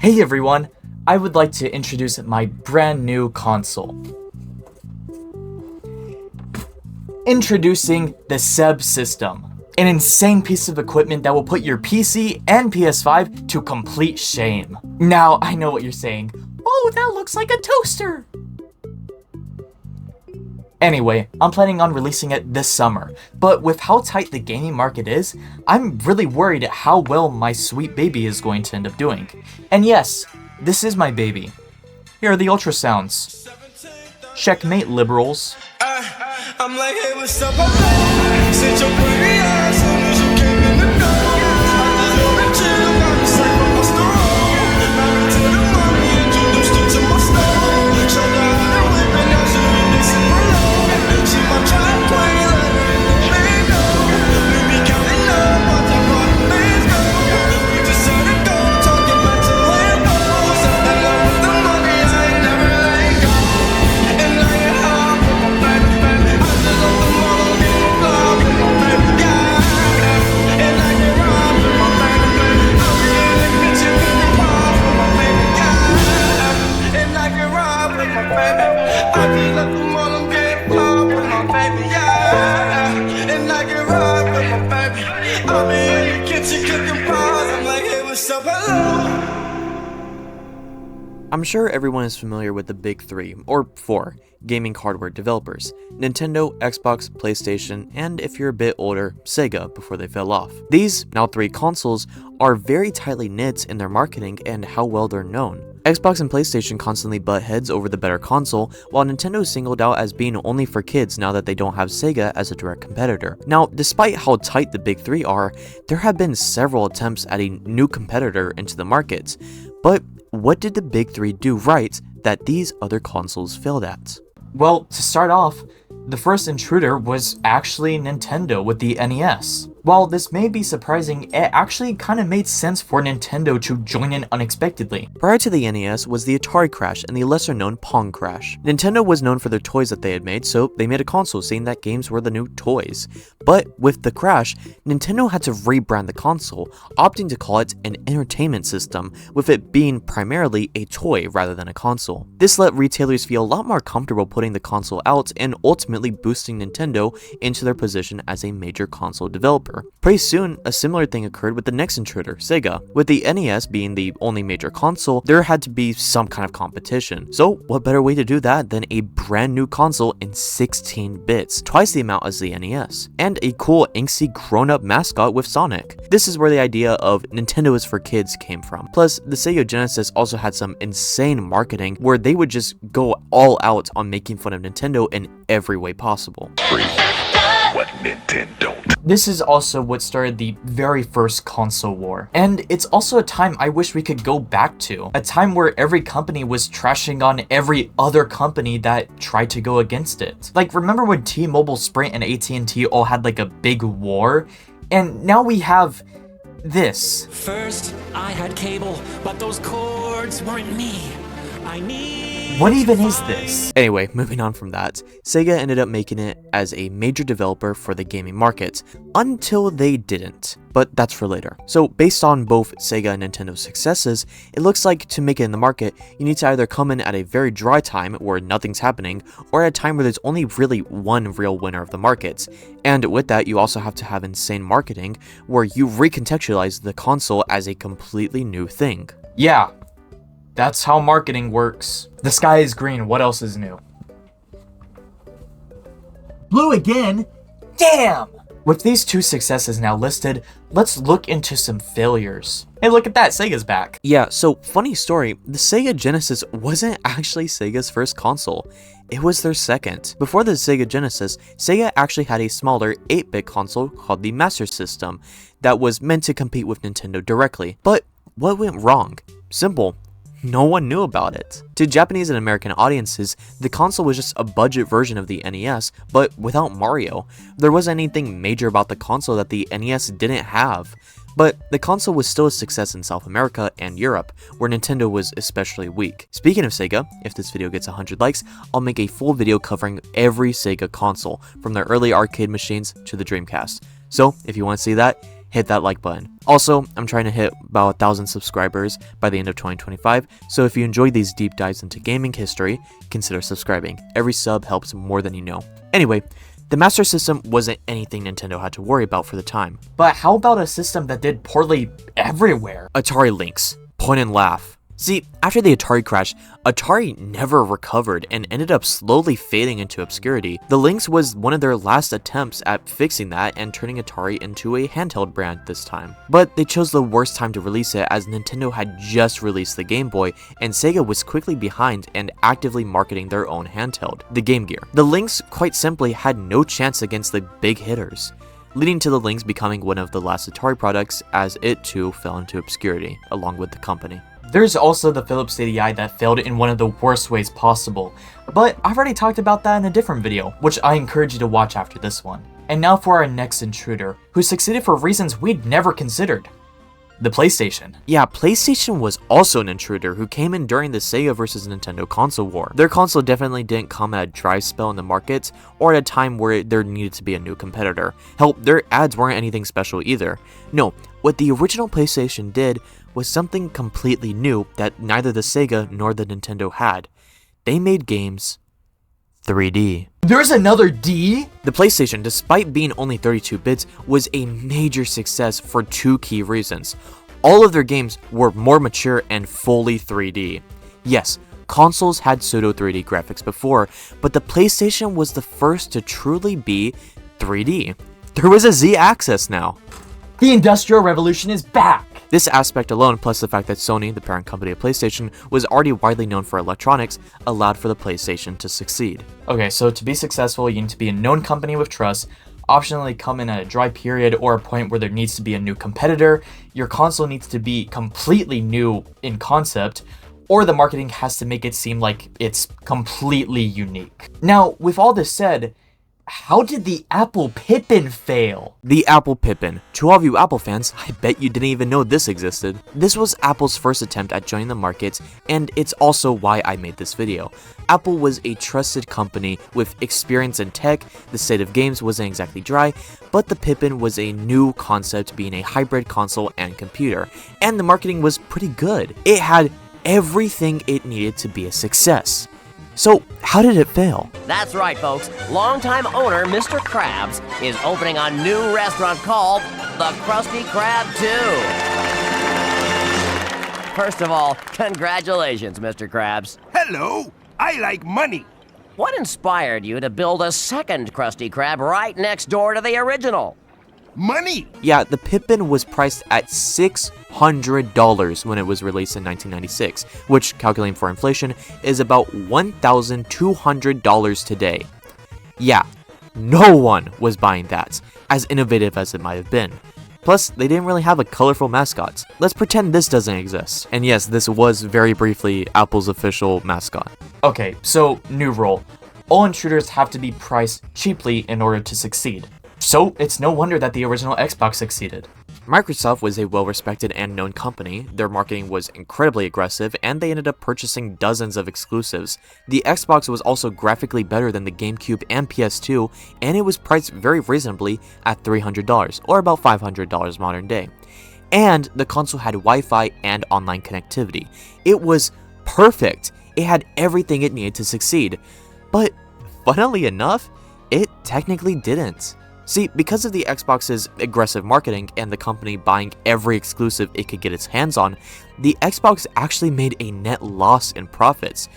Hey everyone, I would like to introduce my brand new console. Introducing the SEB system, an insane piece of equipment that will put your PC and PS5 to complete shame. Now, I know what you're saying. Oh, that looks like a toaster! Anyway, I'm planning on releasing it this summer, but with how tight the gaming market is, I'm really worried at how well my sweet baby is going to end up doing. And yes, this is my baby. Here are the ultrasounds. Checkmate, liberals. I'm like, hey, what's up? Since your pretty eyes, soon as you came in the door, I just wanna chill, got me sick across the road. Married to the mommy, introduced her to my stove. Showed her how to whip and now she with me super low. She my child queen, let her in the mango. We be counting up, watch our party bands go. We just had to go, talking back to Lambos. Something love with the money, I ain't never letting go. And I ain't hard with my baby. I'm sure everyone is familiar with the big three, or four, gaming hardware developers: Nintendo, Xbox, PlayStation, and if you're a bit older, Sega before they fell off. These, now three consoles, are very tightly knit in their marketing and how well they're known. Xbox and PlayStation constantly butt heads over the better console, while Nintendo is singled out as being only for kids now that they don't have Sega as a direct competitor. Now, despite how tight the big three are, there have been several attempts at a new competitor into the market. But what did the big three do right that these other consoles failed at? Well, to start off, the first intruder was actually Nintendo with the NES. While this may be surprising, it actually kind of made sense for Nintendo to join in unexpectedly. Prior to the NES was the Atari Crash and the lesser known Pong Crash. Nintendo was known for their toys that they had made, so they made a console saying that games were the new toys. But with the Crash, Nintendo had to rebrand the console, opting to call it an entertainment system, with it being primarily a toy rather than a console. This let retailers feel a lot more comfortable putting the console out and ultimately boosting Nintendo into their position as a major console developer. Pretty soon, a similar thing occurred with the next intruder, Sega. With the NES being the only major console, there had to be some kind of competition. So what better way to do that than a brand new console in 16 bits, twice the amount as the NES, and a cool angsty grown-up mascot with Sonic. This is where the idea of Nintendo is for kids came from. Plus, the Sega Genesis also had some insane marketing where they would just go all out on making fun of Nintendo in every way possible. What Nintendo? This is also what started the very first console war. And it's also a time I wish we could go back to. A time where every company was trashing on every other company that tried to go against it. Like, remember when T-Mobile, Sprint, and AT&T all had like a big war? And now we have this. First, I had cable, but those cords weren't me. What even is this? Anyway, moving on from that, Sega ended up making it as a major developer for the gaming market, until they didn't, but that's for later. So based on both Sega and Nintendo's successes, it looks like to make it in the market, you need to either come in at a very dry time where nothing's happening, or at a time where there's only really one real winner of the market. And with that, you also have to have insane marketing, where you recontextualize the console as a completely new thing. Yeah. That's how marketing works. The sky is green, what else is new? Blue again? Damn! With these two successes now listed, let's look into some failures. Hey, look at that, Sega's back. Yeah, so funny story, the Sega Genesis wasn't actually Sega's first console. It was their second. Before the Sega Genesis, Sega actually had a smaller 8-bit console called the Master System that was meant to compete with Nintendo directly. But what went wrong? Simple. No one knew about it. To Japanese and American audiences, the console was just a budget version of the NES, but without Mario. There wasn't anything major about the console that the NES didn't have. But the console was still a success in South America and Europe, where Nintendo was especially weak. Speaking of Sega, if this video gets 100 likes, I'll make a full video covering every Sega console, from their early arcade machines to the Dreamcast. So if you want to see that, hit that like button. Also, I'm trying to hit about 1,000 subscribers by the end of 2025, so if you enjoy these deep dives into gaming history, consider subscribing. Every sub helps more than you know. Anyway, the Master System wasn't anything Nintendo had to worry about for the time. But how about a system that did poorly everywhere? Atari Lynx. Point and laugh. See, after the Atari crash, Atari never recovered and ended up slowly fading into obscurity. The Lynx was one of their last attempts at fixing that and turning Atari into a handheld brand this time. But they chose the worst time to release it, as Nintendo had just released the Game Boy and Sega was quickly behind and actively marketing their own handheld, the Game Gear. The Lynx quite simply had no chance against the big hitters, leading to the Lynx becoming one of the last Atari products, as it too fell into obscurity along with the company. There's also the Philips CDI that failed in one of the worst ways possible, but I've already talked about that in a different video, which I encourage you to watch after this one. And now for our next intruder, who succeeded for reasons we'd never considered. The PlayStation. Yeah, PlayStation was also an intruder who came in during the Sega vs Nintendo console war. Their console definitely didn't come at a dry spell in the markets or at a time where there needed to be a new competitor. Hell, their ads weren't anything special either. No, what the original PlayStation did was something completely new that neither the Sega nor the Nintendo had. They made games 3D. There's another D? The PlayStation, despite being only 32 bits, was a major success for two key reasons. All of their games were more mature and fully 3D. Yes, consoles had pseudo 3D graphics before, but the PlayStation was the first to truly be 3D. There was a Z-axis now. The Industrial Revolution is back! This aspect alone, plus the fact that Sony, the parent company of PlayStation, was already widely known for electronics, allowed for the PlayStation to succeed. Okay, so to be successful, you need to be a known company with trust, optionally come in at a dry period or a point where there needs to be a new competitor, your console needs to be completely new in concept, or the marketing has to make it seem like it's completely unique. Now, with all this said, how did the Apple Pippin fail? The Apple Pippin. To all of you Apple fans, I bet you didn't even know this existed. This was Apple's first attempt at joining the market, and it's also why I made this video. Apple was a trusted company with experience in tech, the state of games wasn't exactly dry, but the Pippin was a new concept, being a hybrid console and computer, and the marketing was pretty good. It had everything it needed to be a success. So, how did it fail? That's right, folks. Longtime owner Mr. Krabs is opening a new restaurant called the Krusty Krab 2. First of all, congratulations, Mr. Krabs. Hello, I like money. What inspired you to build a second Krusty Krab right next door to the original? Money! Yeah, the Pippin was priced at $600 when it was released in 1996, which, calculating for inflation, is about $1,200 today. Yeah, no one was buying that, as innovative as it might have been. Plus, they didn't really have a colorful mascot. Let's pretend this doesn't exist. And yes, this was very briefly Apple's official mascot. Okay, so new rule. All intruders have to be priced cheaply in order to succeed. So, it's no wonder that the original Xbox succeeded. Microsoft was a well-respected and known company, their marketing was incredibly aggressive, and they ended up purchasing dozens of exclusives. The Xbox was also graphically better than the GameCube and PS2, and it was priced very reasonably at $300, or about $500 modern day. And the console had Wi-Fi and online connectivity. It was perfect! It had everything it needed to succeed. But, funnily enough, it technically didn't. See, because of the Xbox's aggressive marketing and the company buying every exclusive it could get its hands on, the Xbox actually made a net loss in profits.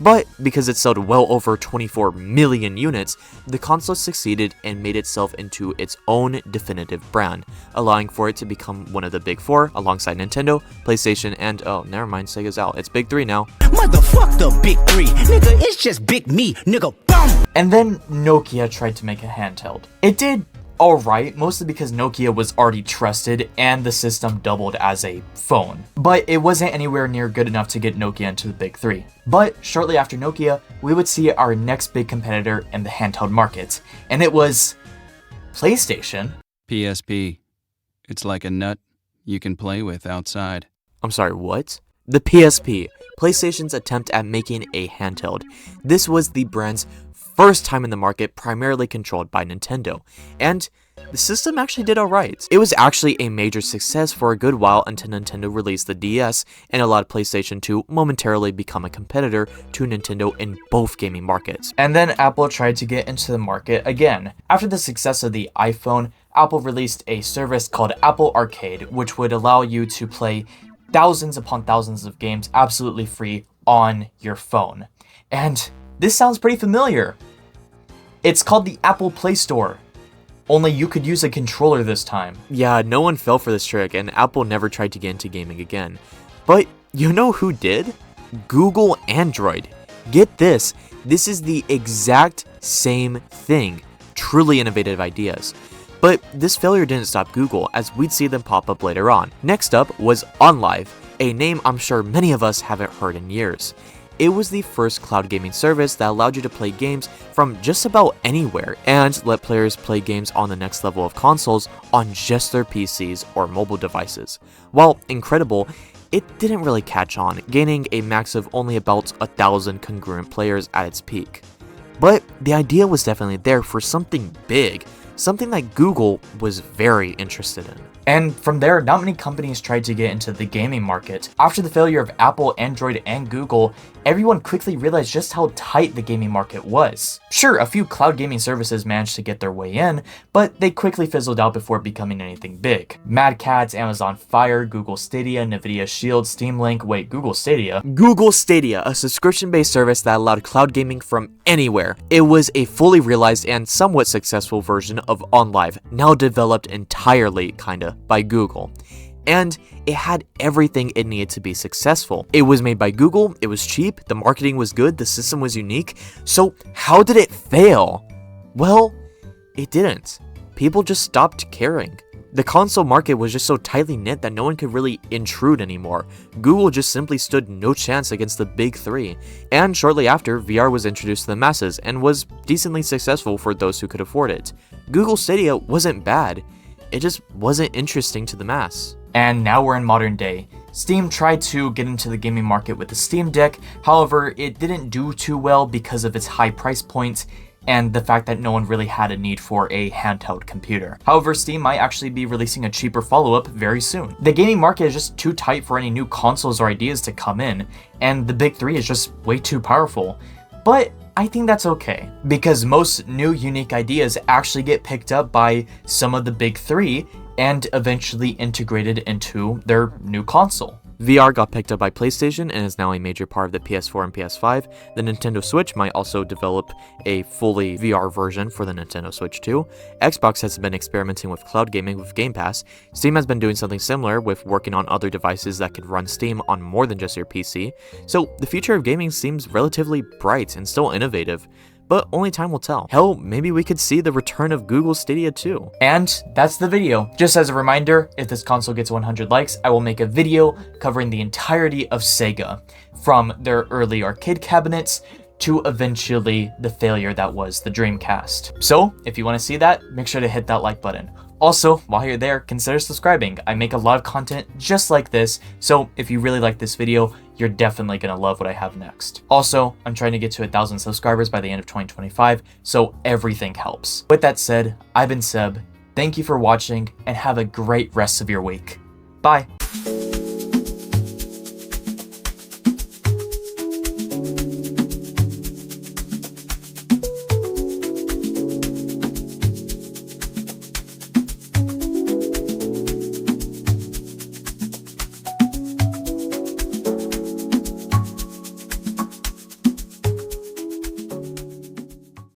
But because it sold well over 24 million units, the console succeeded and made itself into its own definitive brand, allowing for it to become one of the big four alongside Nintendo, PlayStation, and oh, never mind, Sega's out. It's big three now. Motherfuck the big three, nigga, it's just big me, nigga, bum! And then Nokia tried to make a handheld. It did alright, mostly because Nokia was already trusted and the system doubled as a phone. But it wasn't anywhere near good enough to get Nokia into the big three. But shortly after Nokia, we would see our next big competitor in the handheld market, and it was PlayStation. PSP. It's like a nut you can play with outside. I'm sorry, what? The PSP, PlayStation's attempt at making a handheld. This was the brand's first time in the market, primarily controlled by Nintendo. And the system actually did alright. It was actually a major success for a good while until Nintendo released the DS and allowed PlayStation to momentarily become a competitor to Nintendo in both gaming markets. And then Apple tried to get into the market again. After the success of the iPhone, Apple released a service called Apple Arcade, which would allow you to play thousands upon thousands of games absolutely free on your phone. And this sounds pretty familiar. It's called the Apple Play Store. Only you could use a controller this time. Yeah, no one fell for this trick, and Apple never tried to get into gaming again. But you know who did? Google Android. Get this, this is the exact same thing. Truly innovative ideas. But this failure didn't stop Google, as we'd see them pop up later on. Next up was OnLive, a name I'm sure many of us haven't heard in years. It was the first cloud gaming service that allowed you to play games from just about anywhere and let players play games on the next level of consoles on just their PCs or mobile devices. While incredible, it didn't really catch on, gaining a max of only about 1,000 congruent players at its peak. But the idea was definitely there for something big, something that Google was very interested in. And from there, not many companies tried to get into the gaming market. After the failure of Apple, Android, and Google, everyone quickly realized just how tight the gaming market was. Sure, a few cloud gaming services managed to get their way in, but they quickly fizzled out before becoming anything big. Mad Catz, Amazon Fire, Google Stadia, Nvidia Shield, Steam Link, Google Stadia. Google Stadia, a subscription-based service that allowed cloud gaming from anywhere. It was a fully realized and somewhat successful version of OnLive, now developed entirely, kinda, by Google. And it had everything it needed to be successful. It was made by Google, it was cheap, the marketing was good, the system was unique. So how did it fail? Well, it didn't. People just stopped caring. The console market was just so tightly knit that no one could really intrude anymore. Google just simply stood no chance against the big three. And shortly after, VR was introduced to the masses and was decently successful for those who could afford it. Google Stadia wasn't bad, it just wasn't interesting to the mass. And now we're in modern day. Steam tried to get into the gaming market with the Steam Deck, however, it didn't do too well because of its high price point and the fact that no one really had a need for a handheld computer. However, Steam might actually be releasing a cheaper follow-up very soon. The gaming market is just too tight for any new consoles or ideas to come in, and the big three is just way too powerful. But I think that's okay, because most new unique ideas actually get picked up by some of the big three and eventually integrated into their new console. VR got picked up by PlayStation and is now a major part of the PS4 and PS5. The Nintendo Switch might also develop a fully VR version for the Nintendo Switch too. Xbox has been experimenting with cloud gaming with Game Pass. Steam has been doing something similar with working on other devices that could run Steam on more than just your PC. So the future of gaming seems relatively bright and still innovative. But only time will tell. Hell, maybe we could see the return of Google Stadia too. And that's the video. Just as a reminder, if this console gets 100 likes, I will make a video covering the entirety of Sega, from their early arcade cabinets to eventually the failure that was the Dreamcast. So, if you want to see that, make sure to hit that like button. Also, while you're there, consider subscribing. I make a lot of content just like this, so if you really like this video, you're definitely gonna love what I have next. Also, I'm trying to get to 1,000 subscribers by the end of 2025, so everything helps. With that said, I've been Seb, thank you for watching, and have a great rest of your week. Bye!